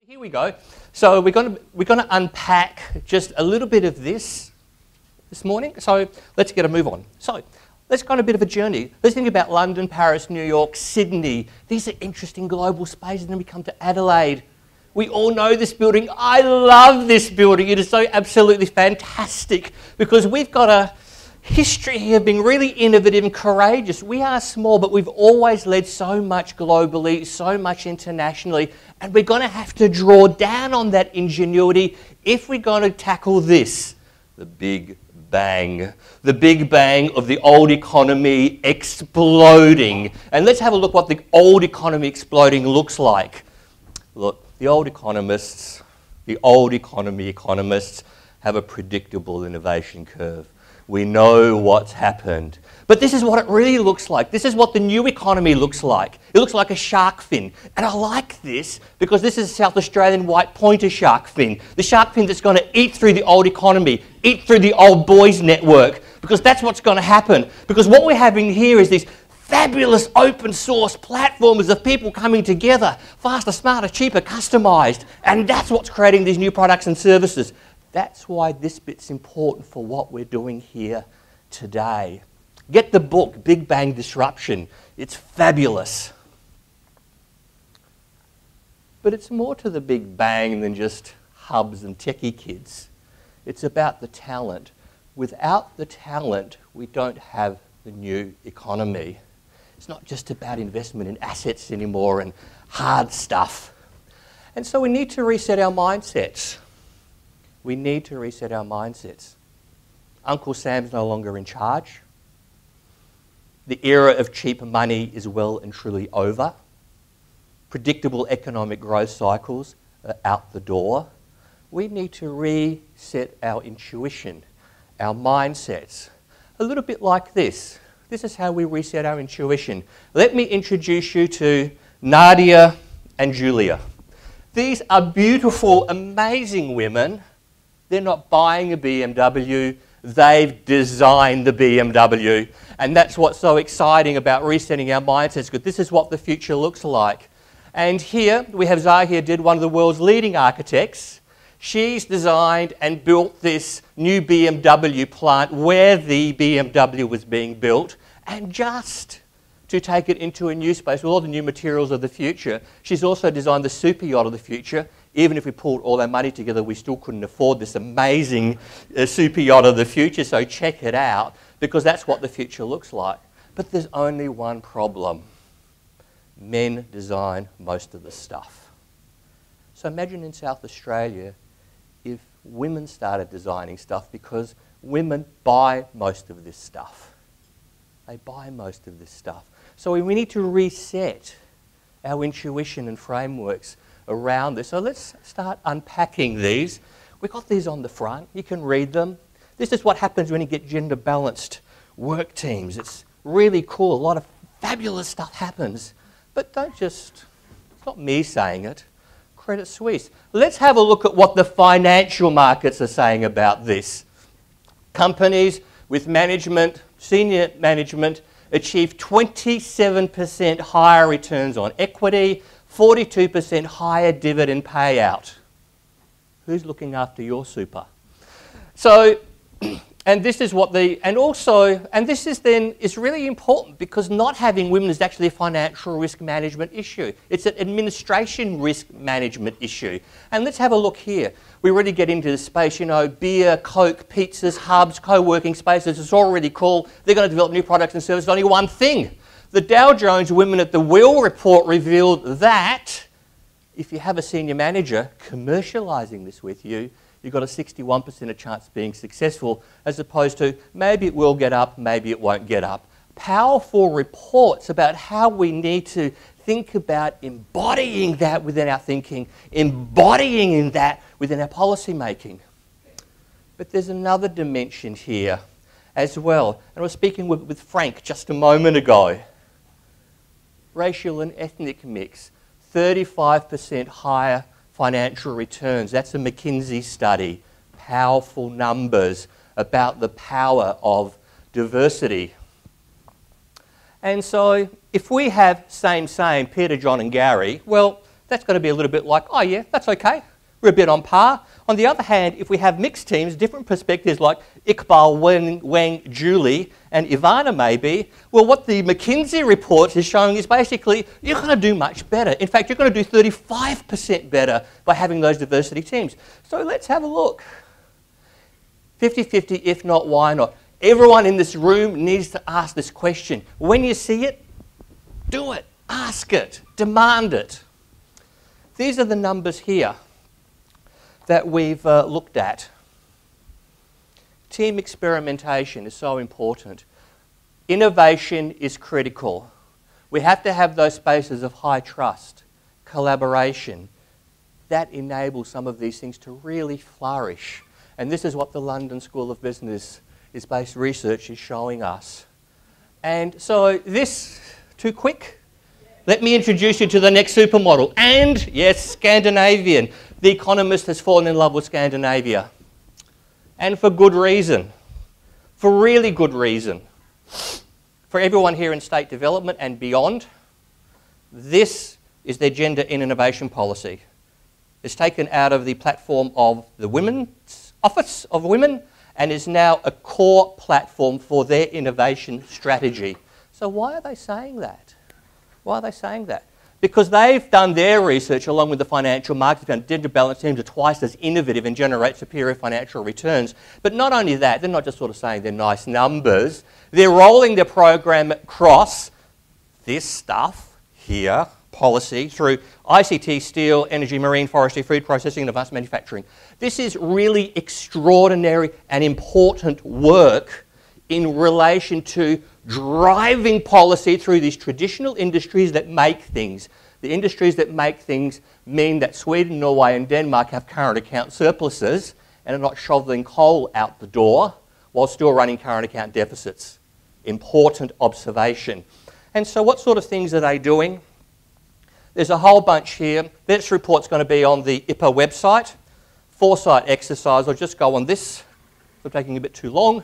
Here we go. So we're going to unpack just a little bit of this morning. So let's get a move on. So let's go on a bit of a journey. Let's think about London, Paris, New York, Sydney. These are interesting global spaces. And then we come to Adelaide. We all know this building. I love this building. It is so absolutely fantastic because we've got a history here of being really innovative and courageous. We are small, but we've always led so much globally, so much internationally, and we're going to have to draw down on that ingenuity if we're going to tackle this, the Big Bang. The Big Bang of the old economy exploding. And let's have a look what the old economy exploding looks like. Look, the old economists, the old economists have a predictable innovation curve. We know what's happened. But this is what it really looks like. This is what the new economy looks like. It looks like a shark fin. And I like this because this is a South Australian white pointer shark fin. The shark fin that's going to eat through the old economy, eat through the old boys network, because that's what's going to happen. Because what we're having here is these fabulous open source platforms of people coming together, faster, smarter, cheaper, customised. And that's what's creating these new products and services. That's why this bit's important for what we're doing here today. Get the book, Big Bang Disruption. It's fabulous. But it's more to the Big Bang than just hubs and techie kids. It's about the talent. Without the talent, we don't have the new economy. It's not just about investment in assets anymore and hard stuff. And so we need to reset our mindsets. We need to reset our mindsets. Uncle Sam's no longer in charge. The era of cheap money is well and truly over. Predictable economic growth cycles are out the door. We need to reset our intuition, our mindsets. A little bit like this. This is how we reset our intuition. Let me introduce you to Nadia and Julia. These are beautiful, amazing women. They're not buying a BMW, they've designed the BMW. And that's what's so exciting about resetting our mindsets, because this is what the future looks like. And here we have Zahir Did, one of the world's leading architects. She's designed and built this new BMW plant where the BMW was being built. And just to take it into a new space with all the new materials of the future, she's also designed the super yacht of the future. Even if we pulled all our money together, we still couldn't afford this amazing super yacht of the future. So check it out, because that's what the future looks like. But there's only one problem. Men design most of the stuff. So imagine in South Australia if women started designing stuff, because women buy most of this stuff. They buy most of this stuff. So we need to reset our intuition and frameworks around this. So let's start unpacking these. We've got these on the front. You can read them. This is what happens when you get gender-balanced work teams. It's really cool. A lot of fabulous stuff happens. But don't just, it's not me saying it, Credit Suisse. Let's have a look at what the financial markets are saying about this. Companies with management, senior management, achieve 27% higher returns on equity, 42% higher dividend payout. Who's looking after your super? So, and this is what this is really important, because not having women is actually a financial risk management issue. It's an administration risk management issue. And let's have a look here. We really get into this space, you know, beer, Coke, pizzas, hubs, co-working spaces. It's all really cool. They're going to develop new products and services. Only one thing. The Dow Jones Women at the Wheel report revealed that if you have a senior manager commercialising this with you, you've got a 61% of chance of being successful, as opposed to maybe it will get up, maybe it won't get up. Powerful reports about how we need to think about embodying that within our thinking, embodying that within our policy making. But there's another dimension here as well. And I was speaking with Frank just a moment ago. Racial and ethnic mix, 35% higher financial returns. That's a McKinsey study. Powerful numbers about the power of diversity. And so if we have same, Peter, John and Gary, well, that's going to be a little bit like, oh yeah, that's okay. We're a bit on par. On the other hand, if we have mixed teams, different perspectives like Iqbal, Wang, Julie, and Ivana maybe, well, what the McKinsey report is showing is basically you're going to do much better. In fact, you're going to do 35% better by having those diversity teams. So let's have a look. 50-50, if not, why not? Everyone in this room needs to ask this question. When you see it, do it, ask it, demand it. These are the numbers here that we've looked at. Team experimentation is so important. Innovation is critical. We have to have those spaces of high trust, collaboration. That enables some of these things to really flourish. And this is what the London School of Business-based research is showing us. And so this, too quick? Let me introduce you to the next supermodel. And, yes, Scandinavian. The Economist has fallen in love with Scandinavia. And for good reason. For really good reason. For everyone here in state development and beyond, this is their gender and innovation policy. It's taken out of the platform of the Women's Office of Women and is now a core platform for their innovation strategy. So why are they saying that? Why are they saying that? Because they've done their research along with the financial markets, found gender balance teams are twice as innovative and generate superior financial returns. But not only that, they're not just sort of saying they're nice numbers, they're rolling their program across this stuff here, policy, through ICT, steel, energy, marine, forestry, food processing and advanced manufacturing. This is really extraordinary and important work in relation to driving policy through these traditional industries that make things. The industries that make things mean that Sweden, Norway and Denmark have current account surpluses and are not shoveling coal out the door while still running current account deficits. Important observation. And so what sort of things are they doing? There's a whole bunch here. This report's going to be on the IPAA website. Foresight exercise, I'll just go on this, I'm taking a bit too long,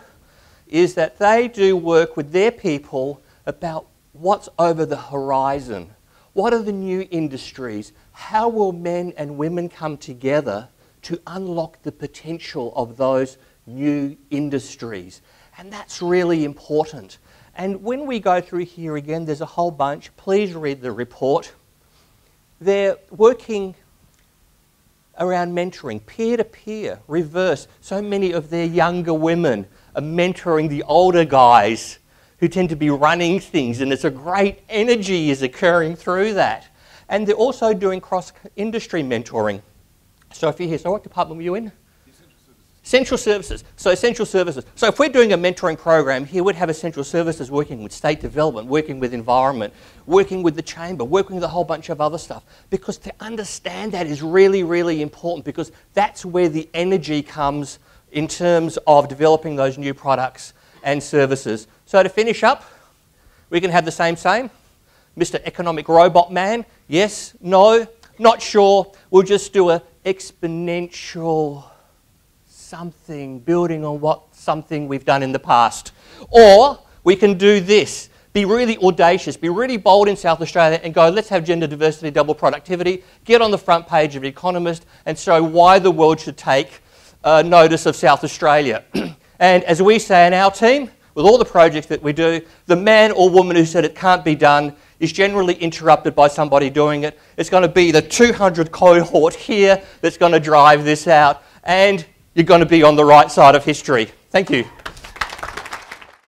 is that they do work with their people about what's over the horizon. What are the new industries? How will men and women come together to unlock the potential of those new industries? And that's really important. And when we go through here again, there's a whole bunch. Please read the report. They're working around mentoring, peer-to-peer, reverse. So many of their younger women are mentoring the older guys who tend to be running things, and it's a great energy is occurring through that. And they're also doing cross-industry mentoring. So if you're here, so what department were you in? Central Services. So Essential Services. So if we're doing a mentoring program here, we'd have Essential Services working with state development, working with environment, working with the chamber, working with a whole bunch of other stuff. Because to understand that is really, really important, because that's where the energy comes in terms of developing those new products and services. So to finish up, we can have the same. Mr. Economic Robot Man, yes, no, not sure. We'll just do an exponential something, building on something we've done in the past. Or we can do this, be really audacious, be really bold in South Australia and go, let's have gender diversity, double productivity, get on the front page of The Economist and show why the world should take notice of South Australia. And as we say in our team, with all the projects that we do, the man or woman who said it can't be done is generally interrupted by somebody doing it. It's going to be the 200 cohort here that's going to drive this out, and you're going to be on the right side of history. Thank you.